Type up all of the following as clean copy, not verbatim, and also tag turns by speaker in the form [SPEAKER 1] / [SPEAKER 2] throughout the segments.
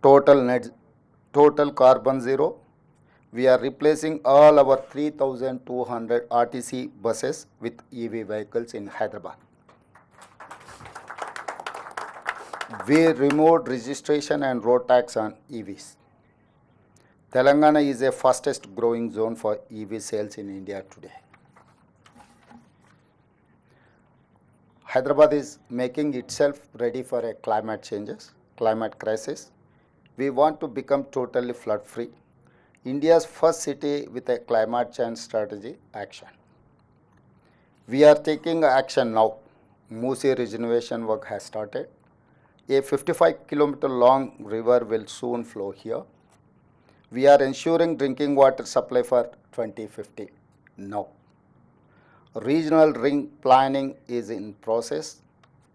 [SPEAKER 1] total net, total carbon zero. We are replacing all our 3,200 RTC buses with EV vehicles in Hyderabad. We removed registration and road tax on EVs. Telangana is the fastest growing zone for EV sales in India today. Hyderabad is making itself ready for a climate crisis. We want to become totally flood free. India's first city with a climate change strategy action. We are taking action now. Moosi regeneration work has started. A 55-kilometer long river will soon flow here. We are ensuring drinking water supply for 2050 now. Regional ring planning is in process.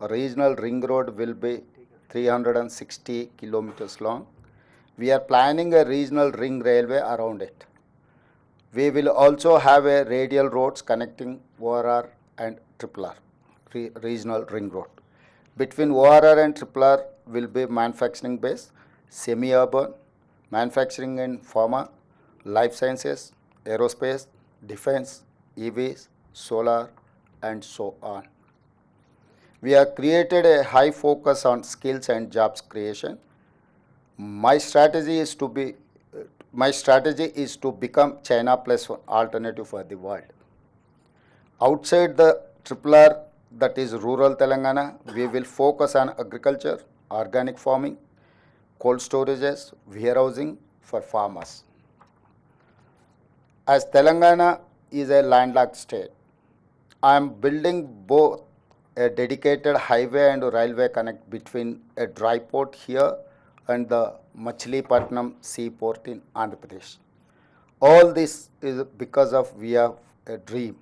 [SPEAKER 1] A regional ring road will be 360 kilometers long. We are planning a regional ring railway around it. We will also have a radial roads connecting ORR and RRR, regional ring road. Between ORR and RRR will be manufacturing base, semi-urban, manufacturing and pharma, life sciences, aerospace, defense, EVs, solar, and so on. We have created a high focus on skills and jobs creation. My strategy is to become China plus one alternative for the world. Outside the RRR, that is rural Telangana, we will focus on agriculture, organic farming, cold storages, warehousing for farmers. As Telangana is a landlocked state, I am building both a dedicated highway and railway connect between a dry port here and the Machilipatnam seaport in Andhra Pradesh. All this is because of we have a dream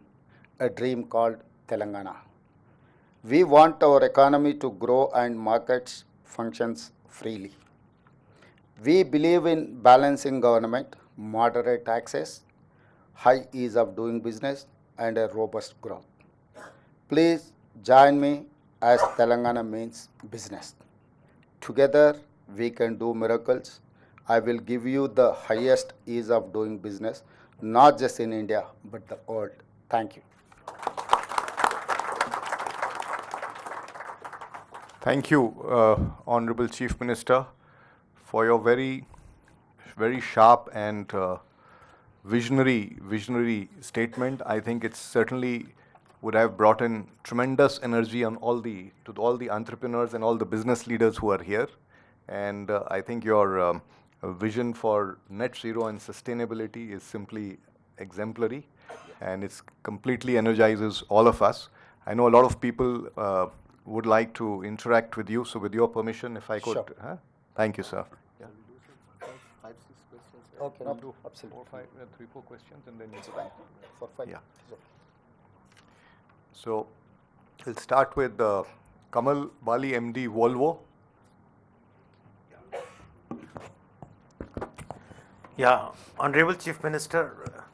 [SPEAKER 1] called Telangana. We want our economy to grow and markets functions freely. We believe in balancing government, moderate taxes, high ease of doing business, and a robust growth. Please join me as Telangana means business. Together we can do miracles. I will give you the highest ease of doing business, not just in India, but the world. Thank you.
[SPEAKER 2] Thank you, Honorable Chief Minister, for your very sharp and visionary statement. I think it certainly would have brought in tremendous energy to all the entrepreneurs and all the business leaders who are here. And I think your vision for net zero and sustainability is simply exemplary, and it completely energizes all of us. I know a lot of people would like to interact with you, so with your permission, if I could.
[SPEAKER 1] Sure.
[SPEAKER 2] Thank you, sir. Yeah.
[SPEAKER 1] 5, 6 questions. Okay,
[SPEAKER 2] We'll do
[SPEAKER 1] absolutely.
[SPEAKER 2] 3, 4 questions, and then
[SPEAKER 1] It's fine. For 5.
[SPEAKER 2] Yeah. So we'll start with Kamal Bali, MD, Volvo.
[SPEAKER 3] Yeah, Honorable Chief Minister,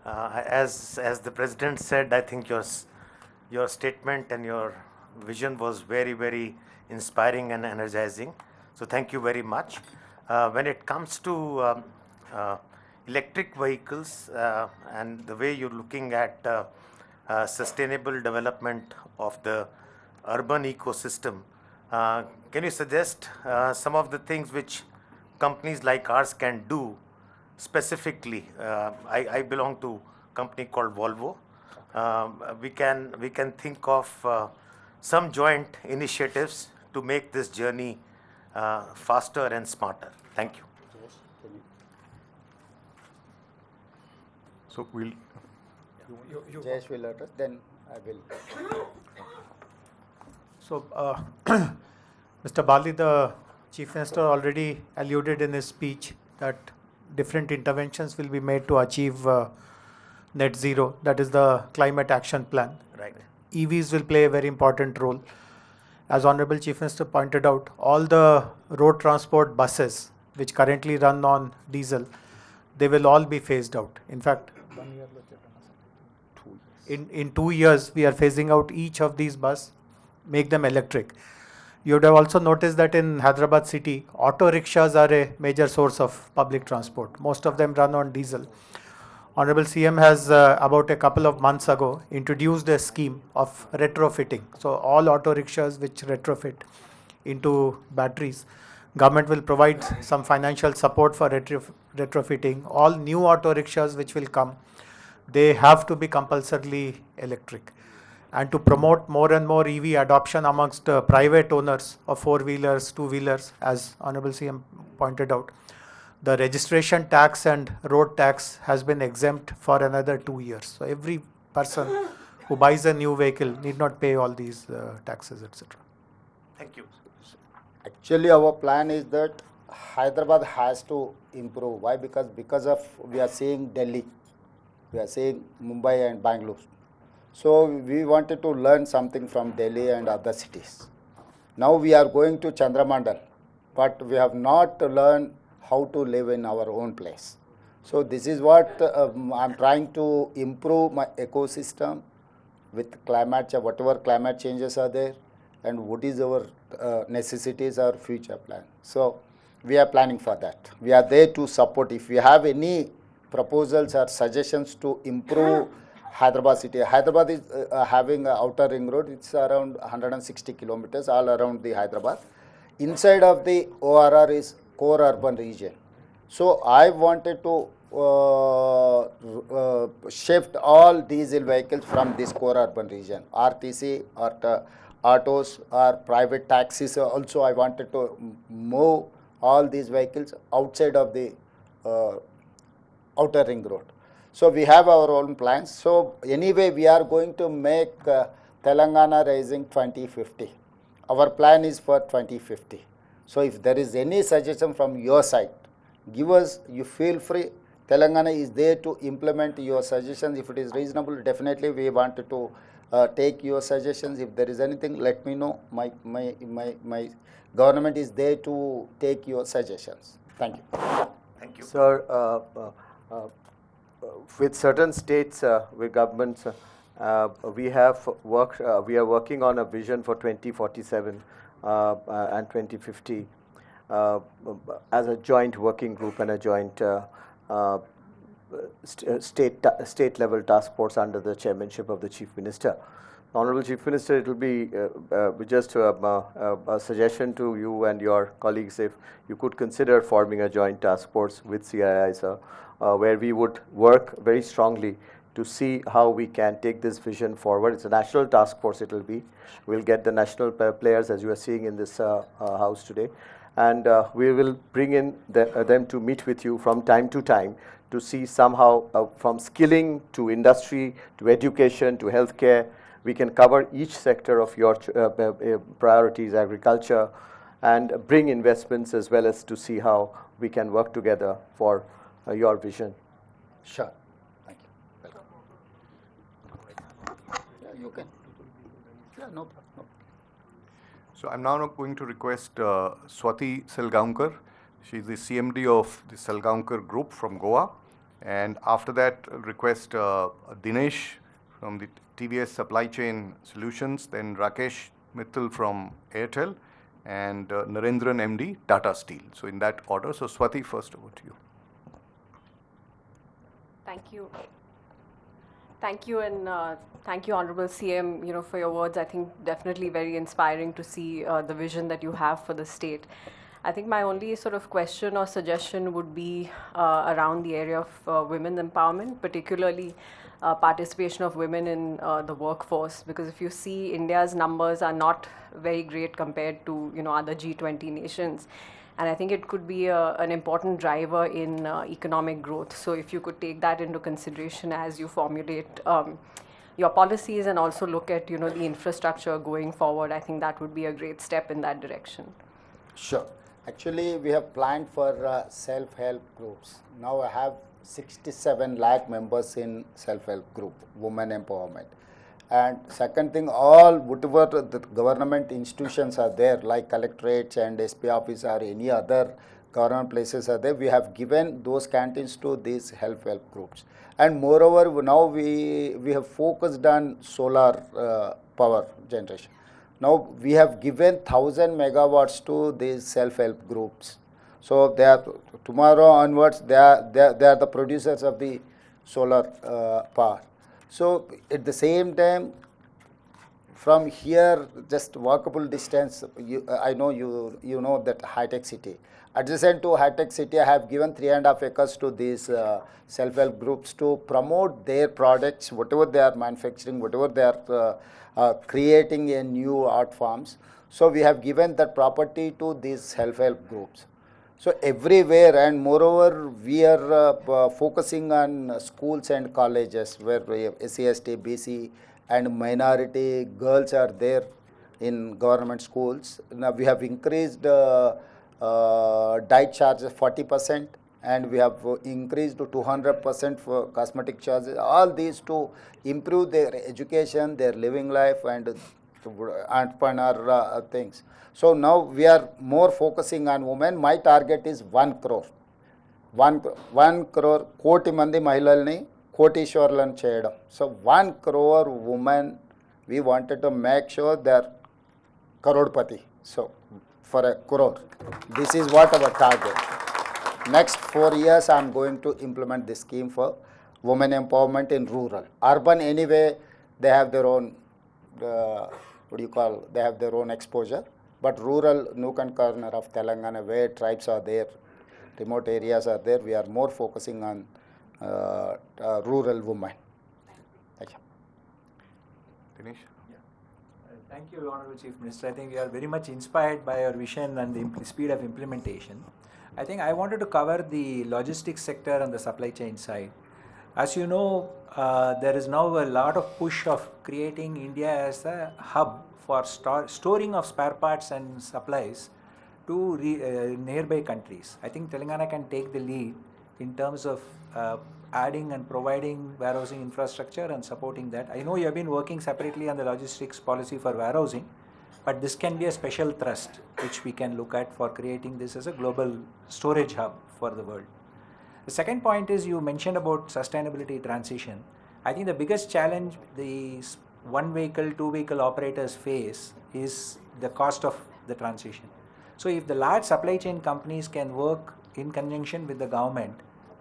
[SPEAKER 3] as the President said, I think your statement and your vision was very inspiring and energizing. So thank you very much. When it comes to electric vehicles and the way you're looking at sustainable development of the urban ecosystem, can you suggest some of the things which companies like ours can do specifically? I belong to a company called Volvo. We can think of some joint initiatives to make this journey faster and smarter. Thank you.
[SPEAKER 2] So we'll.
[SPEAKER 1] Jayesh will address, then I will.
[SPEAKER 4] So, Mr. Bali, the Chief Minister already alluded in his speech that different interventions will be made to achieve net zero. That is the climate action plan.
[SPEAKER 3] Right.
[SPEAKER 4] EVs will play a very important role. As Honorable Chief Minister pointed out, all the road transport buses which currently run on diesel, they will all be phased out. In fact, in 2 years, we are phasing out each of these buses, make them electric. You would have also noticed that in Hyderabad city, auto rickshaws are a major source of public transport. Most of them run on diesel. Honorable CM has about a couple of months ago introduced a scheme of retrofitting. So all auto rickshaws which retrofit into batteries, government will provide some financial support for retrofitting. All new auto rickshaws which will come, they have to be compulsorily electric. And to promote more and more EV adoption amongst private owners of four-wheelers, two-wheelers, as Honorable CM pointed out, the registration tax and road tax has been exempt for another 2 years. So every person who buys a new vehicle need not pay all these taxes, etc.
[SPEAKER 3] Thank you.
[SPEAKER 1] Actually, our plan is that Hyderabad has to improve. Why? Because of we are seeing Delhi, we are seeing Mumbai and Bangalore. So we wanted to learn something from Delhi and other cities. Now we are going to Chandramandal, but we have not learned how to live in our own place. So this is what I'm trying to improve my ecosystem with climate, whatever climate changes are there, and what is our necessities or future plan. So we are planning for that. We are there to support. If you have any proposals or suggestions to improve Hyderabad city. Hyderabad is having an outer ring road. It's around 160 kilometers all around the Hyderabad. Inside of the ORR is core urban region. So I wanted to shift all diesel vehicles from this core urban region. RTC or autos or private taxis also I wanted to move all these vehicles outside of the outer ring road. So we have our own plans. So anyway, we are going to make Telangana Rising 2050. Our plan is for 2050. So if there is any suggestion from your side, give us, you feel free. Telangana is there to implement your suggestions. If it is reasonable, definitely we want to take your suggestions. If there is anything, let me know. My government is there to take your suggestions. Thank you.
[SPEAKER 3] Thank you.
[SPEAKER 5] Sir, with certain states, with governments, we are working on a vision for 2047 and 2050 as a joint working group and a joint state level task force under the chairmanship of the Chief Minister. Honorable Chief Minister, it will be just a suggestion to you and your colleagues if you could consider forming a joint task force with CII, sir, where we would work very strongly to see how we can take this vision forward. It's a national task force, it will be. We'll get the national players, as you are seeing in this house today, and we will bring in them to meet with you from time to time to see somehow from skilling to industry to education to healthcare, we can cover each sector of your priorities, agriculture, and bring investments as well as to see how we can work together for your vision.
[SPEAKER 1] Sure. Thank you. Welcome. Yeah, you can. Yeah, no problem. No.
[SPEAKER 2] So I'm now going to request Swati Selgaonkar. She's the CMD of the Selgaonkar Group from Goa. And after that, I'll request Dinesh from the TVS Supply Chain Solutions, then Rakesh Mittal from Airtel, and Narendran MD, Tata Steel. So in that order. So Swati, first over to you.
[SPEAKER 6] Thank you. Thank you, and thank you, Honorable CM, for your words. I think definitely very inspiring to see the vision that you have for the state. I think my only sort of question or suggestion would be around the area of women empowerment, particularly participation of women in the workforce, because if you see, India's numbers are not very great compared to other G20 nations, and I think it could be an important driver in economic growth. So if you could take that into consideration as you formulate your policies and also look at the infrastructure going forward, I think that would be a great step in that direction.
[SPEAKER 1] Sure. Actually, we have planned for self-help groups. Now I have 67 lakh members in self-help group, women empowerment. And second thing, all whatever the government institutions are there, like collectorates and SP office or any other government places are there, we have given those canteens to these self-help groups. And moreover, now we have focused on solar power generation. Now we have given 1,000 megawatts to these self-help groups. So they are, tomorrow onwards, they are the producers of the solar power. So at the same time, from here, just walkable distance, I know you know that high-tech city. Adjacent to high-tech city, I have given 3.5 acres to these self-help groups to promote their products, whatever they are manufacturing, whatever they are creating in new art forms. So we have given that property to these self-help groups. So everywhere, and moreover, we are focusing on schools and colleges where SC, ST, BC and minority girls are there in government schools. Now we have increased diet charges 40%, and we have increased to 200% for cosmetic charges. All these to improve their education, their living life, and entrepreneur things. So now we are more focusing on women. My target is 1 crore. 1 crore కోటి మంది మహిళల్ని కోటీశ్వర్లను చేయడం. So 1 crore women, we wanted to make sure they're crorepati. So for a crore, this is what our target. Next 4 years, I'm going to implement this scheme for women empowerment in rural. Urban anyway, they have their own, they have their own exposure. But rural, nook and corner of Telangana, where tribes are there, remote areas are there, we are more focusing on rural women. Thank you.
[SPEAKER 2] Dinesh?
[SPEAKER 7] Thank you, Honorable Chief Minister. I think we are very much inspired by your vision and the speed of implementation. I think I wanted to cover the logistics sector and the supply chain side. As you know, there is now a lot of push of creating India as a hub for storing of spare parts and supplies to nearby countries. I think Telangana can take the lead in terms of adding and providing warehousing infrastructure and supporting that. I know you have been working separately on the logistics policy for warehousing, but this can be a special thrust which we can look at for creating this as a global storage hub for the world. The second point is you mentioned about sustainability transition. I think the biggest challenge the one vehicle, two vehicle operators face is the cost of the transition. So if the large supply chain companies can work in conjunction with the government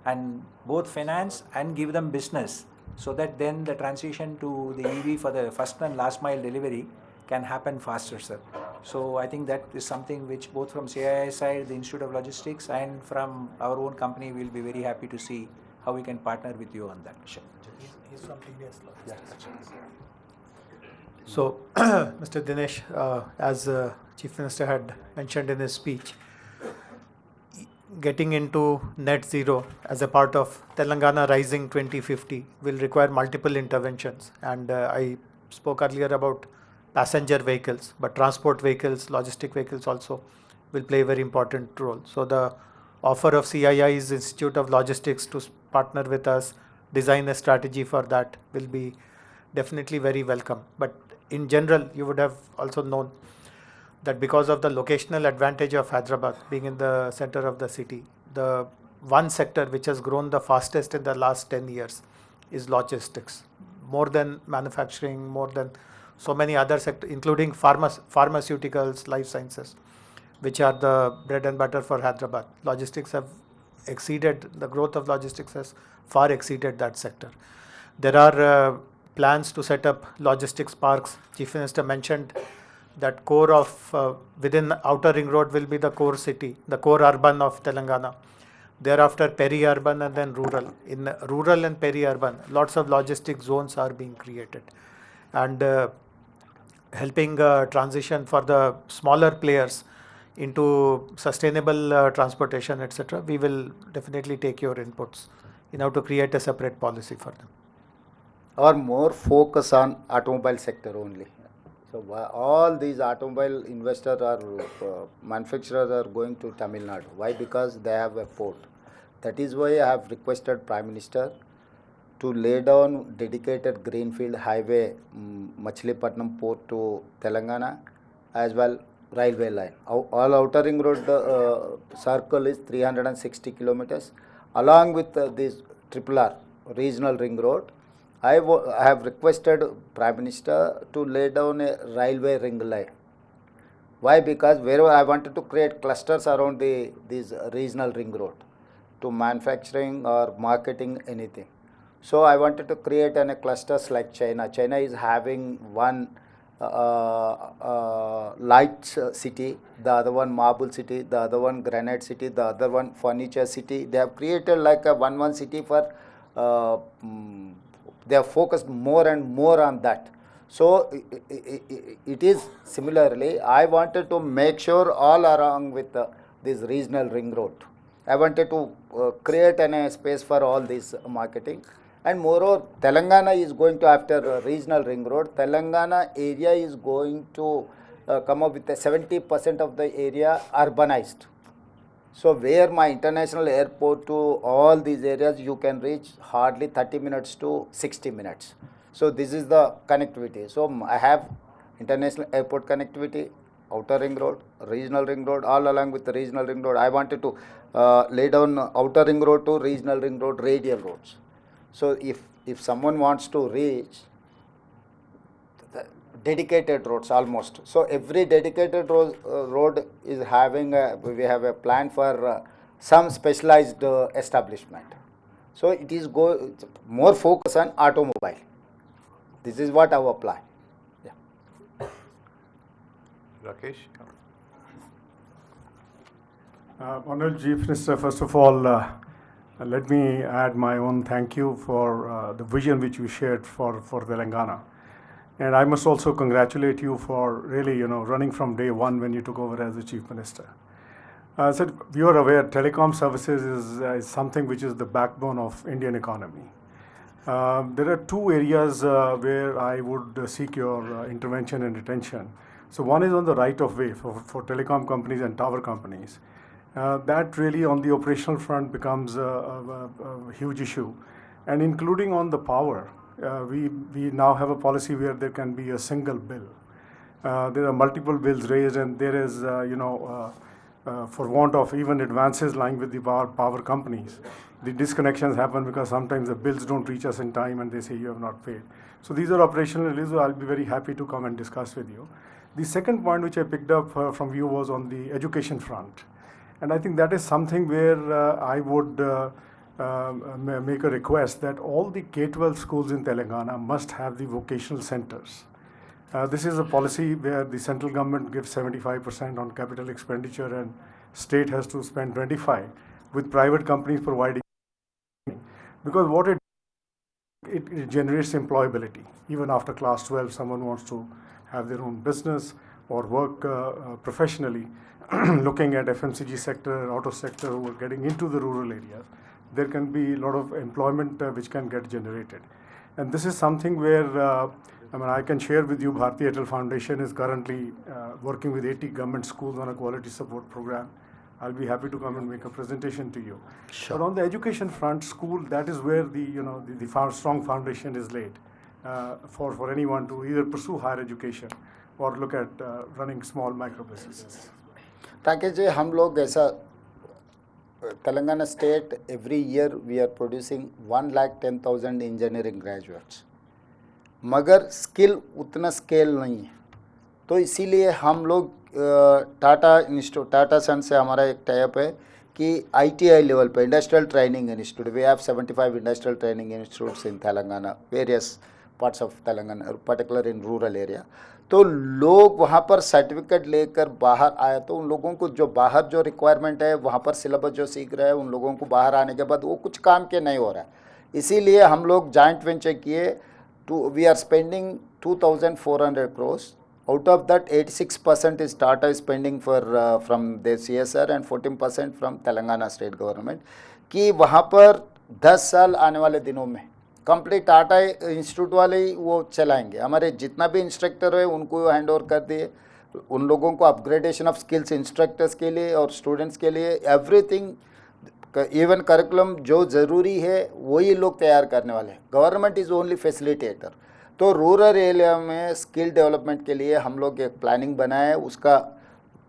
[SPEAKER 7] and both finance and give them business, so that then the transition to the EV for the first and last mile delivery can happen faster, sir. So I think that is something which both from CII side, the Institute of Logistics, and from our own company, we'll be very happy to see how we can partner with you on that. Sure.
[SPEAKER 4] He's from TVS Logistics. So, Mr. Dinesh, as Chief Minister had mentioned in his speech, getting into net zero as a part of Telangana Rising 2050 will require multiple interventions. And I spoke earlier about passenger vehicles, but transport vehicles, logistic vehicles also will play a very important role. So the offer of CII's Institute of Logistics to partner with us, design a strategy for that will be definitely very welcome. But in general, you would have also known that because of the locational advantage of Hyderabad being in the center of the city, the one sector which has grown the fastest in the last 10 years is logistics. More than manufacturing, more than so many other sectors, including pharmaceuticals, life sciences, which are the bread and butter for Hyderabad. Logistics have exceeded, the growth of logistics has far exceeded that sector. There are plans to set up logistics parks. Chief Minister mentioned that core of within outer ring road will be the core city, the core urban of Telangana. Thereafter peri-urban and then rural. In rural and peri-urban, lots of logistic zones are being created. And helping transition for the smaller players into sustainable transportation, etc. We will definitely take your inputs in order to create a separate policy for them.
[SPEAKER 1] Or more focus on automobile sector only. So all these automobile investors or manufacturers are going to Tamil Nadu. Why? Because they have a port. That is why I have requested Prime Minister to lay down dedicated greenfield highway Machilipatnam port to Telangana, as well railway line. All outer ring road circle is 360 kilometers. Along with this RRR regional ring road, I have requested Prime Minister to lay down a railway ring line. Why? Because wherever I wanted to create clusters around these regional ring road to manufacturing or marketing anything. So I wanted to create a clusters like China. China is having one light city, the other one marble city, the other one granite city, the other one furniture city. They have created like a one city for they have focused more and more on that. So it is similarly, I wanted to make sure all along with this regional ring road. I wanted to create a space for all this marketing. And moreover, Telangana is going to, after regional ring road, Telangana area is going to come up with a 70% of the area urbanized. So where my international airport to all these areas, you can reach hardly 30 minutes to 60 minutes. So this is the connectivity. So I have international airport connectivity, outer ring road, regional ring road, all along with the regional ring road. I wanted to lay down outer ring road to regional ring road, radial roads. So if someone wants to reach the dedicated roads almost, so every dedicated road is having we have a plan for some specialized establishment. So it is more focus on automobile. This is what our plan. Yeah.
[SPEAKER 2] Rakesh?
[SPEAKER 8] Honorable Chief Minister, first of all, let me add my own thank you for the vision which you shared for Telangana. And I must also congratulate you for really, running from day one when you took over as the Chief Minister. So you are aware, telecom services is something which is the backbone of Indian economy. There are two areas where I would seek your intervention and attention. So one is on the right of way for telecom companies and tower companies. That really on the operational front becomes a huge issue. And including on the power, we now have a policy where there can be a single bill. There are multiple bills raised, and there is, for want of even advances lying with the power companies, the disconnections happen because sometimes the bills don't reach us in time and they say you have not paid. So these are operational issues. I'll be very happy to come and discuss with you. The second point which I picked up from you was on the education front. And I think that is something where I would make a request that all the K-12 schools in Telangana must have the vocational centers. This is a policy where the central government gives 75% on capital expenditure and state has to spend 25%, with private companies providing. Because what it generates employability. Even after class 12, someone wants to have their own business or work professionally. Looking at FMCG sector, auto sector who are getting into the rural areas, there can be a lot of employment which can get generated. And this is something where, I can share with you, Bharti Airtel Foundation is currently working with 80 government schools on a quality support program. I'll be happy to come and make a presentation to you.
[SPEAKER 1] Sure.
[SPEAKER 8] But on the education front, school, that is where the strong foundation is laid for anyone to either pursue higher education or look at running small micro businesses.
[SPEAKER 1] ताकि जी हम लोग ऐसा Telangana state every year we are producing 1,10,000 engineering graduates, मगर skill उतना scale नहीं है. तो इसीलिए हम लोग टाटा सन से हमारा एक टाइप है कि ITI लेवल पे industrial training institute, we have 75 industrial training institutes in Telangana, various parts of Telangana, particular in rural area. तो लोग वहाँ पर सर्टिफिकेट लेकर बाहर आए तो उन लोगों को जो बाहर जो रिक्वायरमेंट है वहाँ पर सिलेबस जो सीख रहे हैं उन लोगों को बाहर आने के बाद वो कुछ काम के नहीं हो रहा है. इसीलिए हम लोग जॉइंट वेंचर किए. We are spending 2,400 crores. Out of that, 86% is Tata spending from the CSR and 14% from Telangana state government. कि वहाँ पर 10 साल आने वाले दिनों में कंप्लीट टाटा इंस्टीट्यूट वाले ही वो चलाएंगे. हमारे जितना भी इंस्ट्रक्टर है उनको हैंड ओवर कर दिए. उन लोगों को अपग्रेडेशन ऑफ स्किल्स इंस्ट्रक्टर्स के लिए और स्टूडेंट्स के लिए एवरीथिंग, इवन करिकुलम जो ज़रूरी है वही लोग तैयार करने वाले हैं. Government is only facilitator. तो रूरल एरिया में स्किल डेवलपमेंट के लिए हम लोग एक प्लानिंग बनाए है, उसका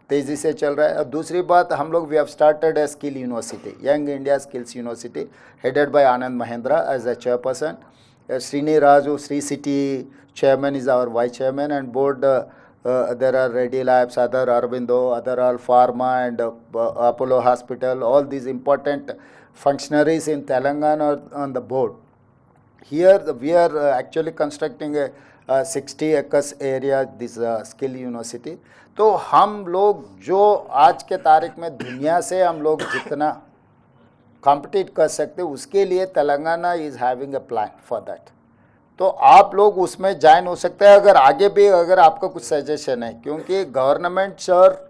[SPEAKER 1] तेज़ी से चल रहा है. और दूसरी बात, हम लोग we have started a skill university, young India skills university, headed by Anand Mahindra as a chairperson. Srini Raju, Sri City chairman is our vice chairman, and board there are Reddy Labs, other Aurobindo, other all Pharma and Apollo Hospital, all these important functionaries in Telangana are on the board. Here we are actually constructing a 60 acres area, this skill university. तो हम लोग जो आज के तारीख में दुनिया से हम लोग जितना कॉम्पिटिट कर सकते उसके लिए Telangana is having a plan for that. तो आप लोग उसमें ज्वाइन हो सकते हैं अगर आगे भी अगर आपका कुछ सजेशन है, क्योंकि government sir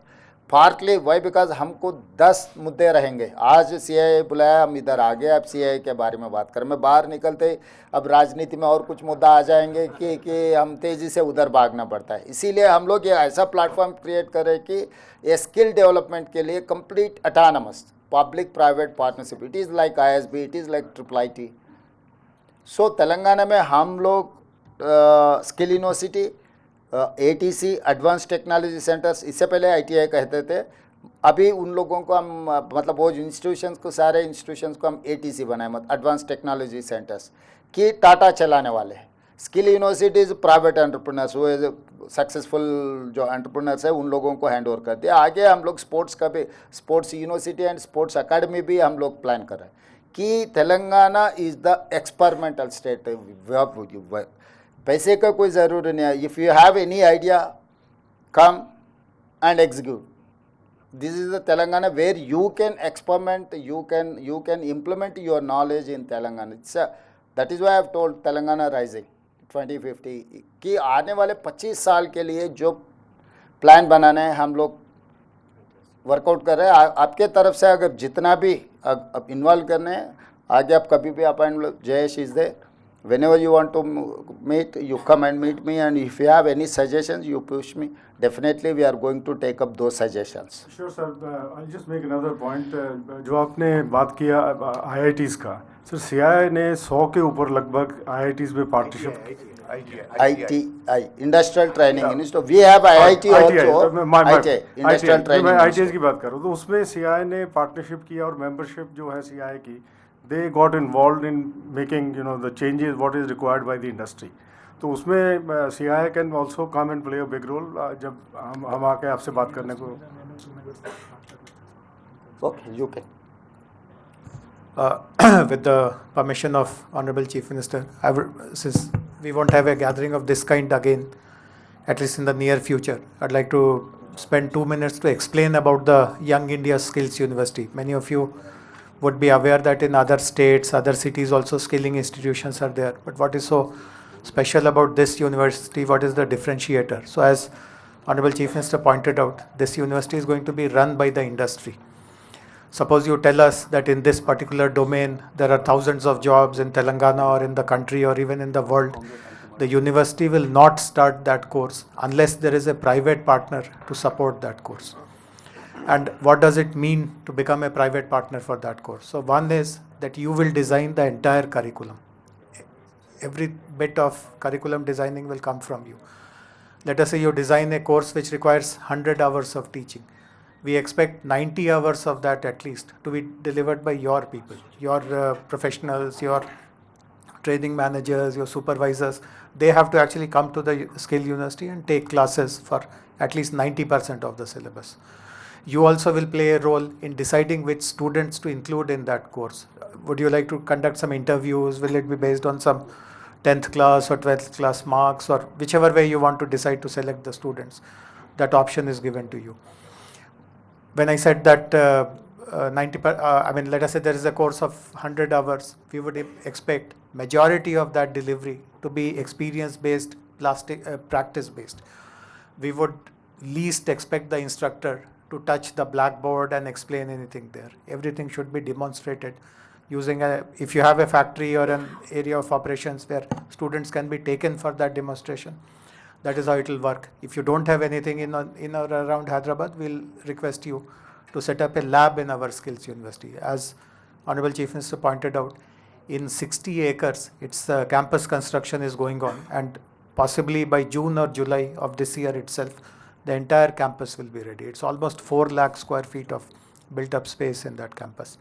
[SPEAKER 1] partly why because हमको 10 मुद्दे रहेंगे. आज CII बुलाया, हम इधर आ गए, अब CII के बारे में बात करें. मैं बाहर निकलते अब राजनीति में और कुछ मुद्दा आ जाएंगे कि हम तेज़ी से उधर भागना पड़ता है. इसीलिए हम लोग ये ऐसा प्लेटफॉर्म क्रिएट करें कि ये स्किल डेवलपमेंट के लिए complete autonomous public private partnership. It is like ISB, it is like IIIT. सो तेलंगाना में हम लोग skill university, ATC advance technology centres, इससे पहले ITI कहते थे, अभी उन लोगों को हम मतलब वो इंस्टीट्यूशंस को सारे इंस्टीट्यूशंस को हम ATC बनाए, मतलब एडवांस टेक्नोलॉजी सेंटर्स कि टाटा चलाने वाले हैं. स्किल यूनिवर्सिटीज़ प्राइवेट एंटरप्रेन्योर्स, वो सक्सेसफुल जो एंटरप्रेन्योर्स है उन लोगों को हैंड ओवर कर दिया. आगे हम लोग स्पोर्ट्स का भी, sports university and sports academy भी हम लोग प्लान कर रहे हैं कि Telangana is the experimental state. पैसे का कोई ज़रूरी नहीं है. If you have any idea come and execute. This is the Telangana where you can experiment, you can implement your knowledge in Telangana. That is why I have told Telangana Rising 2050 कि आने वाले 25 साल के लिए जो plan बनाना है हम लोग वर्कआउट कर रहे हैं. आपके तरफ से अगर जितना भी अब इन्वॉल्व करने हैं, आगे आप कभी भी appoint, Jayesh is there. Whenever you want to meet, you come and meet me, and if you have any suggestions, you push me. Definitely, we are going to take up those suggestions.
[SPEAKER 8] Sure, sir. I'll just make another point. जो आपने बात किया IITs का, sir CII ने 100 के ऊपर लगभग IITs में partnership.
[SPEAKER 1] ITI, Industrial Training Institute. We have IIT also. ITI, Industrial Training.
[SPEAKER 8] मैं ITIs की बात कर रहा हूँ. तो उसमें CII ने पार्टनरशिप किया और मेंबरशिप जो है CII की, they got involved in making the changes what is required by the industry. तो उसमें CII can also come and play a big role. जब हम आके आपसे बात करने को.
[SPEAKER 1] Okay, you can.
[SPEAKER 4] With the permission of Honorable Chief Minister, since we won't have a gathering of this kind again, at least in the near future, I'd like to spend 2 minutes to explain about the Young India Skills University. Many of you would be aware that in other states, other cities also skilling institutions are there. But what is so special about this university? What is the differentiator? So as Honorable Chief Minister pointed out, this university is going to be run by the industry. Suppose you tell us that in this particular domain, there are thousands of jobs in Telangana or in the country or even in the world. The university will not start that course unless there is a private partner to support that course. And what does it mean to become a private partner for that course? So one is that you will design the entire curriculum. Every bit of curriculum designing will come from you. Let us say you design a course which requires 100 hours of teaching. We expect 90 hours of that at least to be delivered by your people, your professionals, your training managers, your supervisors. They have to actually come to the skill university and take classes for at least 90% of the syllabus. You also will play a role in deciding which students to include in that course. Would you like to conduct some interviews? Will it be based on some 10th class or 12th class marks, or whichever way you want to decide to select the students? That option is given to you. When I said that let us say there is a course of 100 hours, we would expect majority of that delivery to be experience-based, practice-based. We would least expect the instructor to touch the blackboard and explain anything there. Everything should be demonstrated using if you have a factory or an area of operations where students can be taken for that demonstration, that is how it will work. If you don't have anything in or around Hyderabad, we'll request you to set up a lab in our skills university. As Honorable Chief Minister pointed out, in 60 acres, its campus construction is going on, and possibly by June or July of this year itself, the entire campus will be ready. It's almost 4 lakh square feet of built up space in that campus.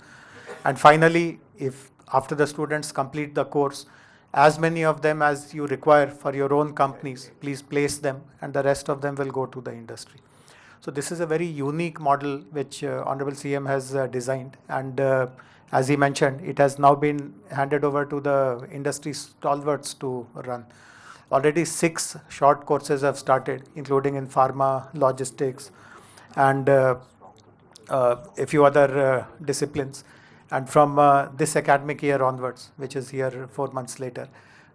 [SPEAKER 4] And finally, if after the students complete the course, as many of them as you require for your own companies, please place them, and the rest of them will go to the industry. So this is a very unique model which Honorable CM has designed, and as he mentioned, it has now been handed over to the industry stalwarts to run. Already 6 short courses have started, including in pharma, logistics, and a few other disciplines. And from this academic year onwards, which is here 4 months later,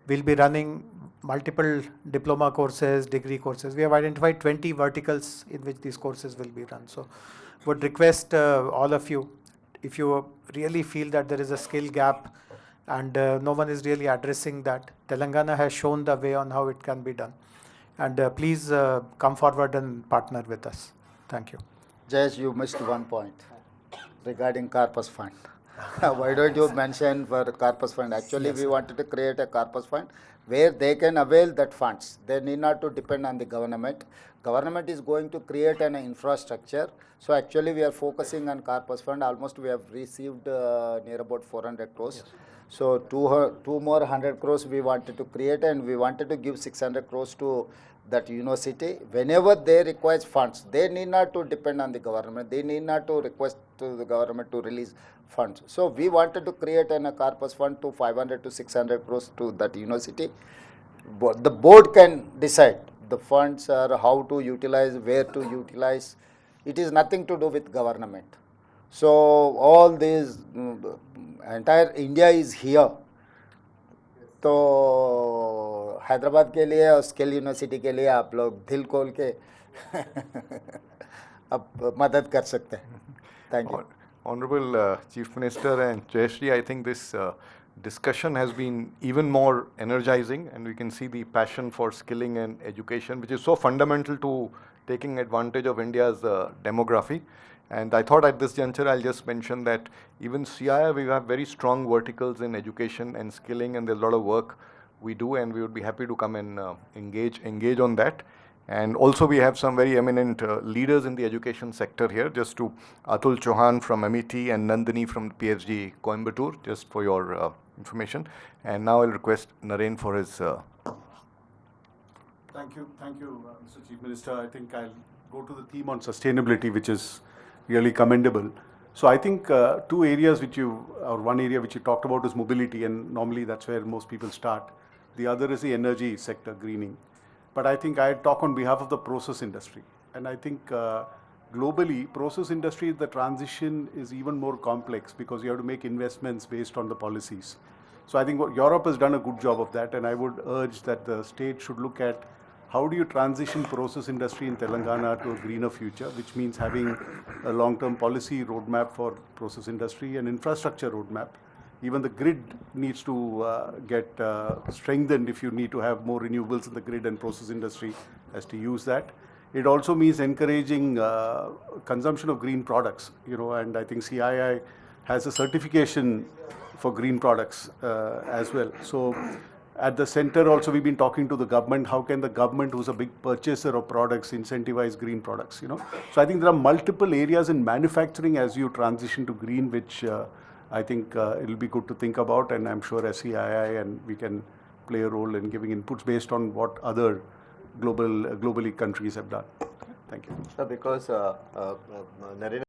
[SPEAKER 4] we'll be running multiple diploma courses, degree courses. We have identified 20 verticals in which these courses will be run. So would request all of you, if you really feel that there is a skill gap and no one is really addressing that, Telangana has shown the way on how it can be done. And please come forward and partner with us. Thank you.
[SPEAKER 1] Jayesh, you missed one point regarding corpus fund. Why don't you mention for corpus fund? Actually, we wanted to create a corpus fund where they can avail that funds. They need not to depend on the government. Government is going to create an infrastructure. So actually, we are focusing on corpus fund. Almost we have received near about 400 crores. Yes. So two more 100 crores we wanted to create, and we wanted to give 600 crores to that university. Whenever they require funds, they need not to depend on the government. They need not to request to the government to release funds. So we wanted to create a corpus fund to 500 to 600 crores to that university. The board can decide the funds or how to utilize, where to utilize. It is nothing to do with government. So all these, entire India is here. तो हैदराबाद के लिए और skill university के लिए आप लोग दिल खोल के अब मदद कर सकते हैं. Thank you.
[SPEAKER 2] Honorable Chief Minister and Jayashri, I think this discussion has been even more energizing, and we can see the passion for skilling and education, which is so fundamental to taking advantage of India's demography. And I thought at this juncture, I'll just mention that even CII, we have very strong verticals in education and skilling, and there's a lot of work we do, and we would be happy to come and engage on that. And also we have some very eminent leaders in the education sector here, just to Atul Chauhan from MET and Nandini from PSG Coimbatore, just for your information. And now I'll request Naren for his...
[SPEAKER 8] Thank you, Mr. Chief Minister. I think I'll go to the theme on sustainability, which is really commendable. So I think one area which you talked about is mobility, and normally that's where most people start. The other is the energy sector, greening. But I think I talk on behalf of the process industry. And I think globally, process industry, the transition is even more complex because you have to make investments based on the policies. So I think Europe has done a good job of that, and I would urge that the state should look at how do you transition process industry in Telangana to a greener future, which means having a long-term policy roadmap for process industry and infrastructure roadmap. Even the grid needs to get strengthened if you need to have more renewables in the grid, and process industry has to use that. It also means encouraging consumption of green products, and I think CII has a certification for green products as well. So at the center also, we've been talking to the government. How can the government, who's a big purchaser of products, incentivize green products? So I think there are multiple areas in manufacturing as you transition to green, which I think it'll be good to think about, and I'm sure as CII and we can play a role in giving inputs based on what other globally countries have done. Thank you.
[SPEAKER 5] Because Narendra